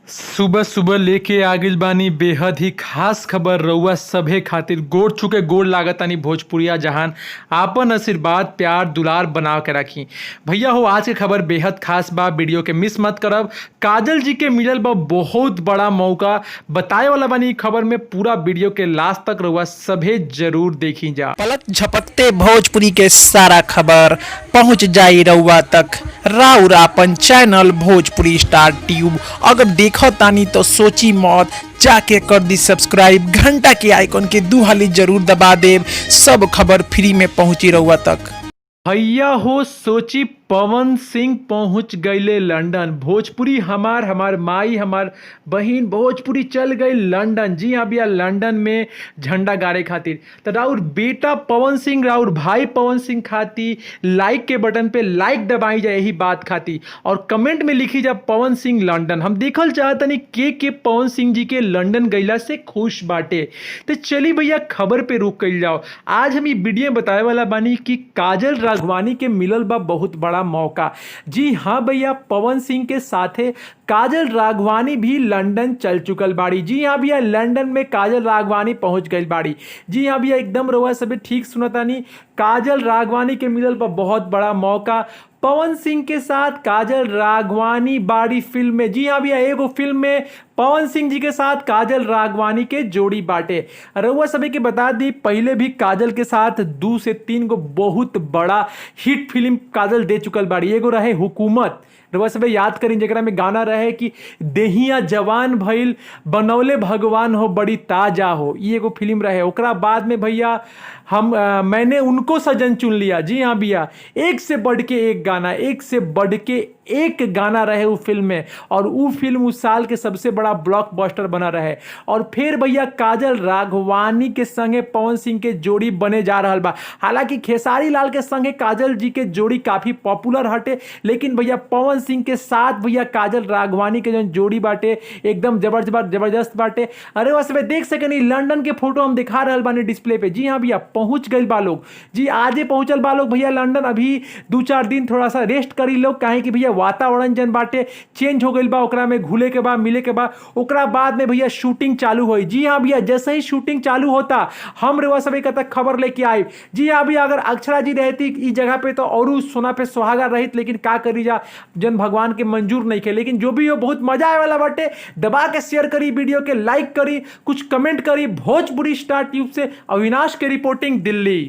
सुबह सुबह लेके आ गइल बानी बेहद ही खास खबर रउआ सभे खातिर। गोड़ छुके गोड़ लागतानी भोजपुरिया जहान, आपन आशीर्वाद प्यार दुलार बना के रखी। भैया हो, आज के खबर बेहद खास बा, वीडियो के मिस मत करब। काजल जी के मिलल बा बहुत बड़ा मौका, बताए वाला बानी खबर में, पूरा वीडियो के लास्ट तक रउआ सभे जरूर देखी जा। पलक झपकते भोजपुरी के सारा खबर पहुंच जाई रउआ तक। राउर आपन चैनल भोजपुरी स्टार ट्यूब अगर देखो तानी तो सोची मौत, जाके कर दी सब्सक्राइब, घंटा के आइकन के दू हाली जरूर दबा देव। सब खबर फ्री में पहुंची रउआ तक। भैया हो, सोची पवन सिंह पहुंच गईले लंदन। भोजपुरी हमार माई हमार बहिन भोजपुरी चल गई लंदन। जी हाँ भैया, लंदन में झंडा गाड़े खातिर। तो राउर बेटा पवन सिंह, राउर भाई पवन सिंह खातिर लाइक के बटन पे लाइक दबाई जाए यही बात खातिर, और कमेंट में लिखी जा पवन सिंह लंदन। हम देखल चाहतनी के पवन सिंह जी के लंदन गईला से खुश बाटे। तो चली भैया खबर पे रुक कइल जाओ। आज हम ये वीडियो में बताए वाला बानी कि काजल राघवानी के मिलल बा बहुत बड़ा मौका। जी हाँ भैया, पवन सिंह के साथे काजल राघवानी भी लंदन चल चुकल बाड़ी। जी हाँ भैया, लंदन में काजल राघवानी पहुंच गई बाड़ी। जी हाँ भैया, एकदम रउआ सभी ठीक सुनतानी। काजल राघवानी के मिलल बा बहुत बड़ा मौका। पवन सिंह के साथ काजल राघवानी बाड़ी फिल्म में। जी हाँ भैया, एगो फिल्म में पवन सिंह जी के साथ काजल राघवानी के जोड़ी बाटे। रउआ सभी के बता दी, पहले भी काजल के साथ 2 से 3 गो बहुत बड़ा हिट फिल्म काजल दे चुकल बाड़ी। एगो रहे हुकूमत, रउआ सभी याद करी, जेकरा में गाना रहे कि देहिया जवान भइल बनौले भगवान हो बड़ी ताजा हो, ये एगो फिल्म रहे। ओकरा बाद में भैया मैंने उनको सजन चुन लिया। जी हाँ भैया, एक से बढ़ के एक गाना, एक से बढ़ के एक गाना रहे वो फिल्म में, और वो फिल्म उस साल के सबसे बड़ा ब्लॉकबस्टर बना रहे। और फिर भैया काजल राघवानी के संगे पवन सिंह के जोड़ी बने जा रहा बा। हालांकि खेसारी लाल के संगे काजल जी के जोड़ी काफी पॉपुलर हटे, लेकिन भैया पवन सिंह के साथ भैया काजल राघवानी के जो जोड़ी बाटे एकदम जबरदस्त बाटे। अरे वैसे में देख सके लंदन के फोटो हम दिखा रहे बानी डिस्प्ले पे। जी हाँ भैया, पहुंच गए बा लोग। जी आजे पहुंचल बा लोग भैया लंदन। अभी 2-4 दिन थोड़ा सा रेस्ट करी लोग, काहे कि भैया वातावरण जन बाटे चेंज हो गई बा, ओकरा में घुले के बाद मिले के बाद ओकरा बाद में भैया शूटिंग चालू हुई। जी हाँ भैया, जैसे ही शूटिंग चालू होता हम रउआ सभी का तक खबर लेके आए। जी हाँ भैया, अगर अक्षरा जी रहती इस जगह पे तो और सोना पे सुहागा रहित, लेकिन का करी जा, जन भगवान के मंजूर नहीं खे। लेकिन जो भी हो, बहुत मजा आए वाला बाटे। दबा के शेयर करी, वीडियो के लाइक करी, कुछ कमेंट करी। भोजपुरी स्टार ट्यूब से अविनाश के रिपोर्टिंग, दिल्ली।